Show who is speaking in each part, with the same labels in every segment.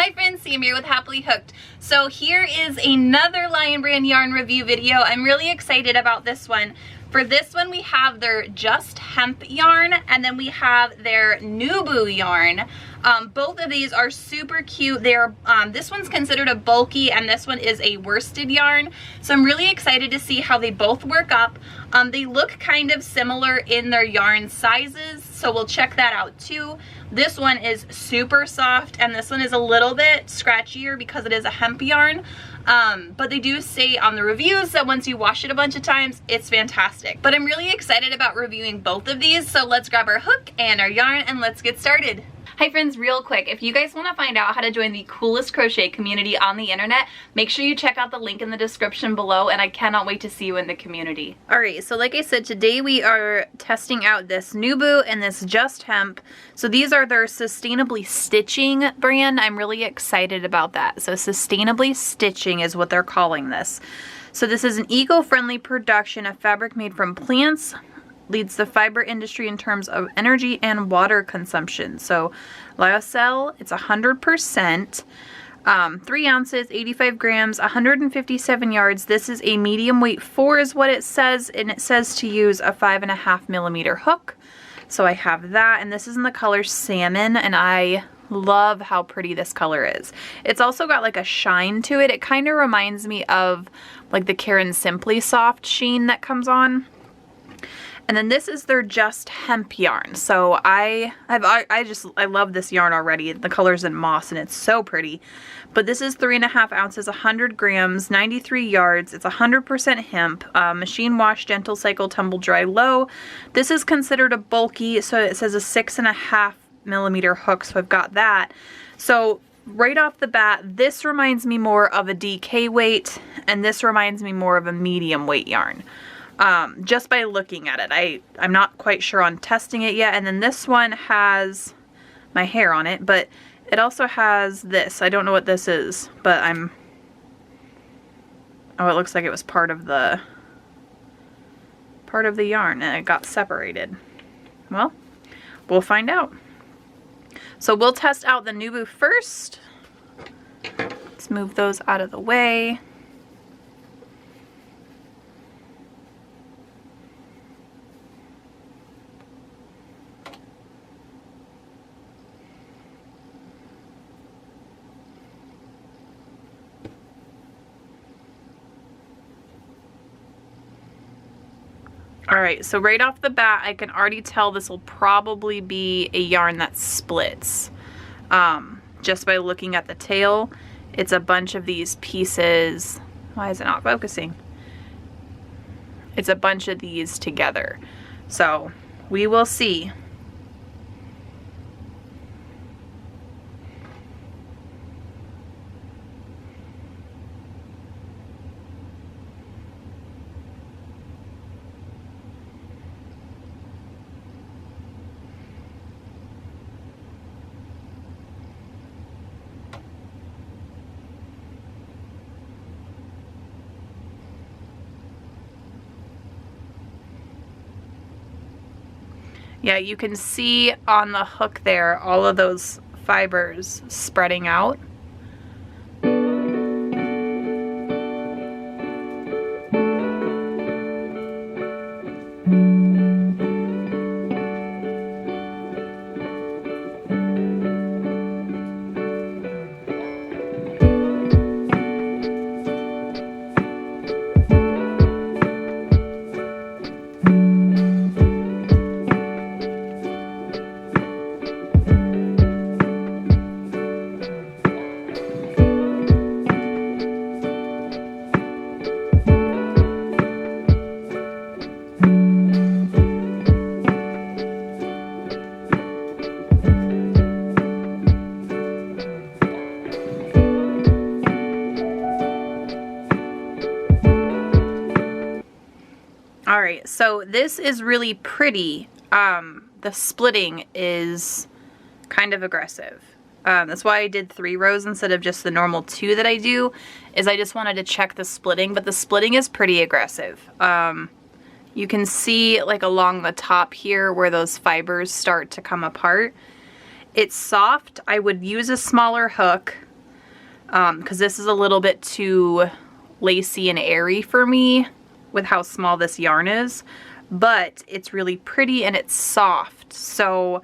Speaker 1: Hi friends, Sam here with Happily Hooked. So here is another Lion Brand yarn review video. I'm really excited about this one. For this one we have their Just Hemp yarn and then we have their Nubu yarn. Both of these are super cute. They're this one's considered a bulky and this one is a worsted yarn. So I'm really excited to see how they both work up. They look kind of similar in their yarn sizes, so we'll check that out too. This one is super soft and this one is a little bit scratchier because it is a hemp yarn. But they do say on the reviews that once you wash it a bunch of times, it's fantastic. But I'm really excited about reviewing both of these, so let's grab our hook and our yarn and let's get started. Hi friends, real quick, if you guys want to find out how to join the coolest crochet community on the internet, make sure you check out the link in the description below, and I cannot wait to see you in the community. Alright, so like I said, today we are testing out this Nubu and this Just Hemp. So these are their Sustainably Stitching brand. I'm really excited about that. So Sustainably Stitching is what they're calling this. So this is an eco-friendly production of fabric made from plants, leads the fiber industry in terms of energy and water consumption. So lyocell, it's 100%, 3 ounces, 85 grams, 157 yards. This is a medium weight 4 is what it says, and it says to use a 5.5 millimeter hook. So I have that, and this is in the color salmon, and I love how pretty this color is. It's also got like a shine to it. It kind of reminds me of like the Karen Simply Soft sheen that comes on. And then this is their Just Hemp yarn. So I love this yarn already. The color's in moss and it's so pretty. But this is 3.5 ounces, 100 grams, 93 yards. It's 100% hemp, machine wash, gentle cycle, tumble dry, low. This is considered a bulky, so it says a 6.5 millimeter hook, so I've got that. So right off the bat, this reminds me more of a DK weight, and this reminds me more of a medium weight yarn. Just by looking at it. I'm not quite sure on testing it yet. And then this one has my hair on it, but it also has this. I don't know what this is, but oh, it looks like it was part of the yarn and it got separated. Well, we'll find out. So we'll test out the Nubu first. Let's move those out of the way. Alright, so right off the bat, I can already tell this will probably be a yarn that splits. Just by looking at the tail, it's a bunch of these pieces. Why is it not focusing? It's a bunch of these together. So, we will see. Yeah, you can see on the hook there all of those fibers spreading out. Alright, so this is really pretty. The splitting is kind of aggressive. That's why I did 3 rows instead of just the normal 2 that I do, is I just wanted to check the splitting, but the splitting is pretty aggressive. You can see like along the top here where those fibers start to come apart. It's soft. I would use a smaller hook. because this is a little bit too lacy and airy for me with how small this yarn is, but it's really pretty and it's soft. So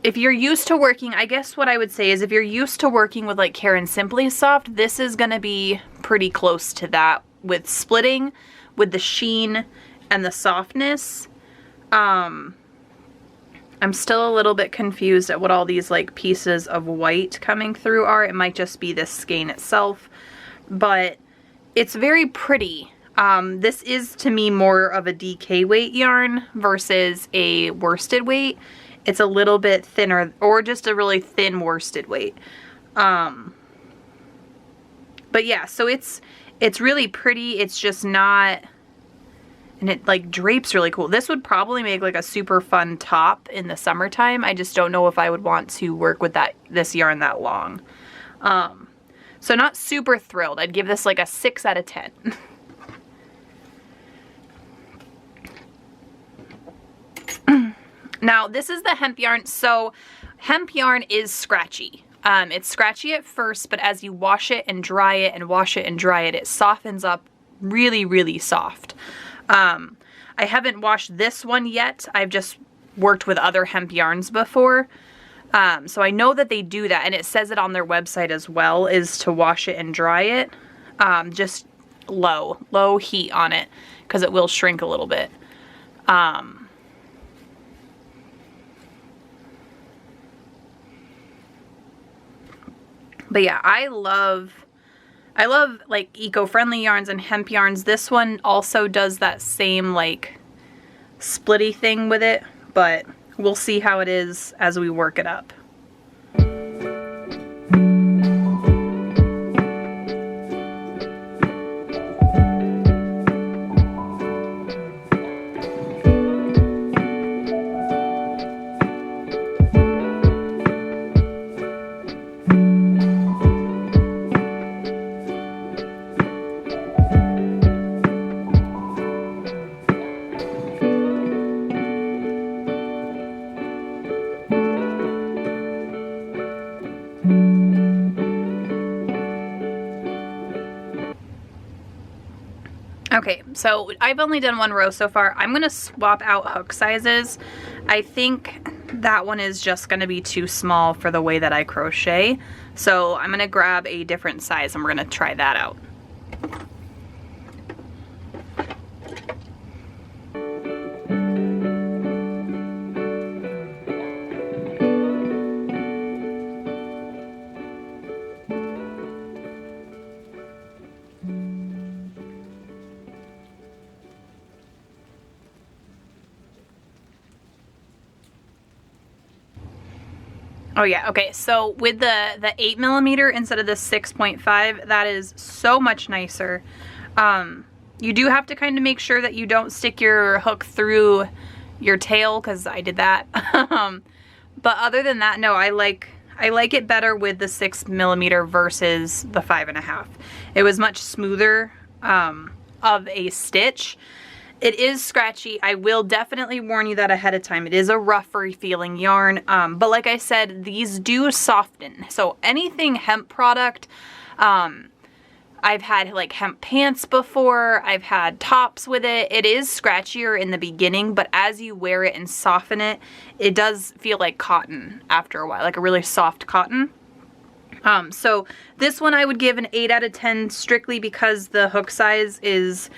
Speaker 1: if you're used to working, I guess what I would say is if you're used to working with like Caron Simply Soft, this is gonna be pretty close to that with splitting, with the sheen and the softness. I'm still a little bit confused at what all these like pieces of white coming through are. It might just be this skein itself, but it's very pretty. This is to me more of a DK weight yarn versus a worsted weight. It's a little bit thinner, or just a really thin worsted weight. But yeah, so it's really pretty. It's just not, and it like drapes really cool. This would probably make like a super fun top in the summertime. I just don't know if I would want to work with this yarn that long. So not super thrilled. I'd give this like a 6 out of 10. Now this is the hemp yarn. So hemp yarn is scratchy. It's scratchy at first, but as you wash it and dry it and wash it and dry it, it softens up really, really soft. I haven't washed this one yet. I've just worked with other hemp yarns before. So I know that they do that, and it says it on their website as well, is to wash it and dry it. Just low heat on it, because it will shrink a little bit. But yeah, I love like eco-friendly yarns and hemp yarns. This one also does that same like splitty thing with it, but we'll see how it is as we work it up. Okay, so I've only done one row so far. I'm gonna swap out hook sizes. I think that one is just gonna be too small for the way that I crochet. So I'm gonna grab a different size and we're gonna try that out. Oh yeah, okay, so with the 8mm instead of the 6.5, that is so much nicer. You do have to kind of make sure that you don't stick your hook through your tail, because I did that. But other than that, no, I like it better with the 6mm versus the 5.5. It was much smoother of a stitch. It is scratchy. I will definitely warn you that ahead of time. It is a rougher feeling yarn, but like I said, these do soften. So anything hemp product, I've had like hemp pants before, I've had tops with it. It is scratchier in the beginning, but as you wear it and soften it, it does feel like cotton after a while, like a really soft cotton. So this one I would give an 8 out of 10 strictly because the hook size is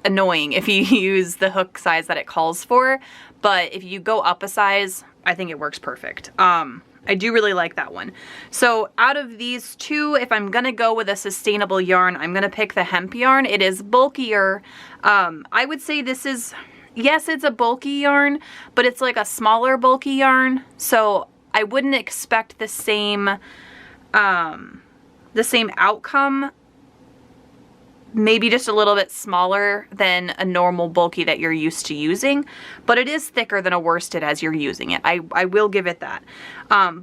Speaker 1: annoying if you use the hook size that it calls for, but if you go up a size, I think it works perfect. I do really like that one. So out of these two, if I'm gonna go with a sustainable yarn, I'm gonna pick the hemp yarn. It is bulkier. I would say this is, yes, it's a bulky yarn, but it's like a smaller bulky yarn, so I wouldn't expect the same outcome. Maybe just a little bit smaller than a normal bulky that you're used to using, but it is thicker than a worsted as you're using it. I will give it that.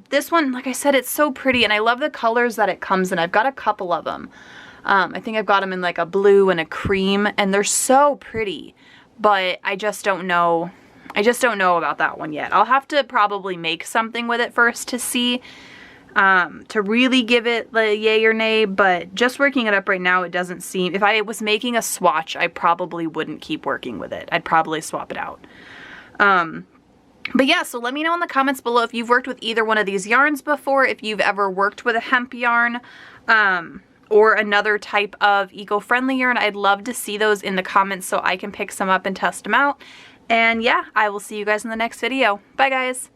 Speaker 1: This one, like I said, it's so pretty, and I love the colors that it comes in. I've got a couple of them. I think I've got them in like a blue and a cream, and they're so pretty, but I just don't know. I just don't know about that one yet. I'll have to probably make something with it first to see. to really give it the yay or nay, but just working it up right now, it doesn't seem, if I was making a swatch, I probably wouldn't keep working with it. I'd probably swap it out. But yeah, so let me know in the comments below if you've worked with either one of these yarns before, if you've ever worked with a hemp yarn, or another type of eco-friendly yarn. I'd love to see those in the comments so I can pick some up and test them out. And yeah, I will see you guys in the next video. Bye guys!